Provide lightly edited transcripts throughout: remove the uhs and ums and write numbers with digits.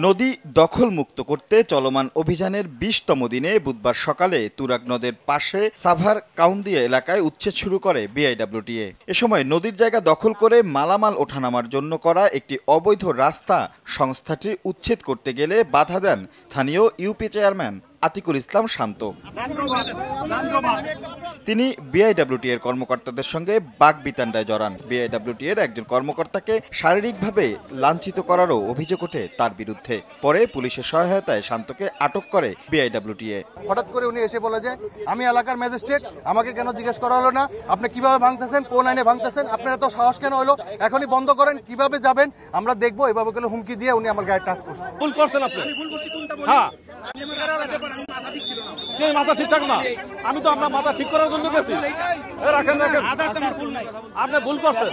নদী দখলমুক্ত করতে চলমান অভিযানের ২০তম দিনে বুধবার সকালে তুরাগ নদের পাশে সাভার কাউন্দিয়া এলাকায় উচ্ছেদ শুরু করে বিআইডব্লিউটিএ। এ সময় নদীর জায়গা দখল করে মালামাল ওঠানামার জন্য করা একটি অবৈধ রাস্তা সংস্থাটি উচ্ছেদ করতে গেলে বাধা দেন স্থানীয় ইউপি চেয়ারম্যান আতিকুল ইসলাম শান্ত। তিনি বিআইডব্লিউটিএর কর্মকর্তাদের সঙ্গে বাকবিতণ্ডায় জড়ান। বিআইডব্লিউটিএর একজন কর্মকর্তাকে শারীরিকভাবে লাঞ্ছিত করারও অভিযোগ ওঠে তার বিরুদ্ধে। পরে পুলিশের সহায়তায় শান্তকে আটক করে বিআইডব্লিউটিএ। হঠাৎ করে উনি এসে বলে যে আমি এলাকার ম্যাজিস্ট্রেট, আমাকে কেন জিজ্ঞেস করা হলো না, আপনি কিভাবে ভাঙতেছেন, কোন আইনে ভাঙতেছেন, আপনার এত সাহস কেন হলো, এখনই বন্ধ করেন, কিভাবে যাবেন আমরা দেখবো, এভাবে করে হুমকি দিয়ে উনি আমার গায়ে টাচ করছেন। ভুল করছেন আপনি। হ্যাঁ, মাথা ঠিক থাক না, আমি তো আপনার মাথা ঠিক করার জন্য গেছি। রাখেন রাখেন, আপনি ভুল করছেন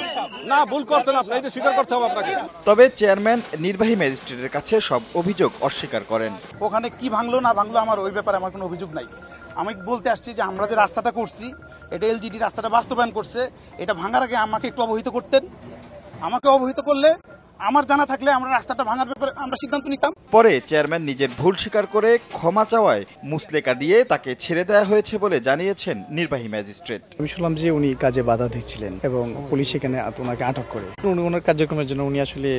না, ভুল করছেন আপনি, এই যে স্বীকার করতে হবে আপনাকে। তবে চেয়ারম্যান নির্বাহী ম্যাজিস্ট্রেটের কাছে সব অভিযোগ অস্বীকার করেন। ওখানে কি ভাঙলো না ভাঙলো আমার ওই ব্যাপারে আমার কোনো অভিযোগ নাই। আমি বলতে আসছি যে আমরা যে রাস্তাটা করছি, এটা এলজিডি রাস্তাটা বাস্তবায়ন করছে, এটা ভাঙার আগে আমাকে একটু অবহিত করতেন। আমাকে অবহিত করলে, আমার জানা থাকলে আমরা রাস্তাটা ভাঙার ব্যাপারে আমরা সিদ্ধান্ত নিতাম। পরে চেয়ারম্যান নিজের ভুল স্বীকার করে ক্ষমা চাওয়ায় মুচলেকা দিয়ে তাকে ছেড়ে দেওয়া হয়েছে বলে জানিয়েছেন নির্বাহী ম্যাজিস্ট্রেট। আমি শুনলাম যে উনি কাজে বাধা দিচ্ছিলেন এবং পুলিশ সেখানে ওনাকে আটক করে। উনি ওনার কার্যক্রমের জন্য উনি আসলে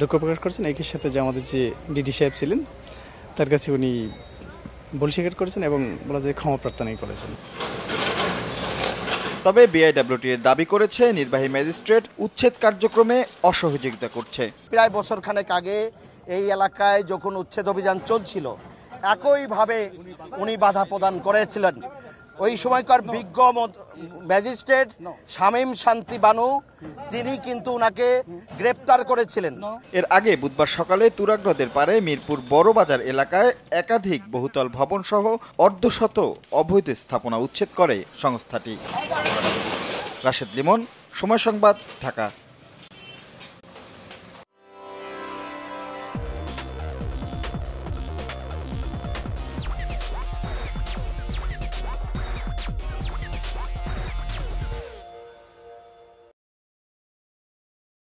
দুঃখ প্রকাশ করছেন। একই সাথে যে আমাদের যে ডিডি সাহেব ছিলেন তার কাছে উনি ভুল স্বীকার করেছেন এবং বলা যায় ক্ষমা প্রার্থনাই করেছেন। তবে বিআইডব্লিউটিএর দাবি করেছে নির্বাহী ম্যাজিস্ট্রেট উচ্ছেদ কার্যক্রমে অসহযোগিতা করছে। প্রায় বছরখানেক আগে এই এলাকায় যখন উচ্ছেদ অভিযান চলছিল, একইভাবে উনি বাধা প্রদান করেছিলেন। ওই সময়কার বিজ্ঞ ম্যাজিস্ট্রেট শামীম শান্তি বানু তিনি কিন্তু উনাকে গ্রেপ্তার করেছিলেন। এর আগে বুধবার সকালে তুরাগ নদের পারে মিরপুর বড় বাজার এলাকায় একাধিক বহুতল ভবন সহ অর্ধশত অবৈধ স্থাপনা উচ্ছেদ করে সংস্থাটি। রাশেদ লিমন, সময় সংবাদ, ঢাকা।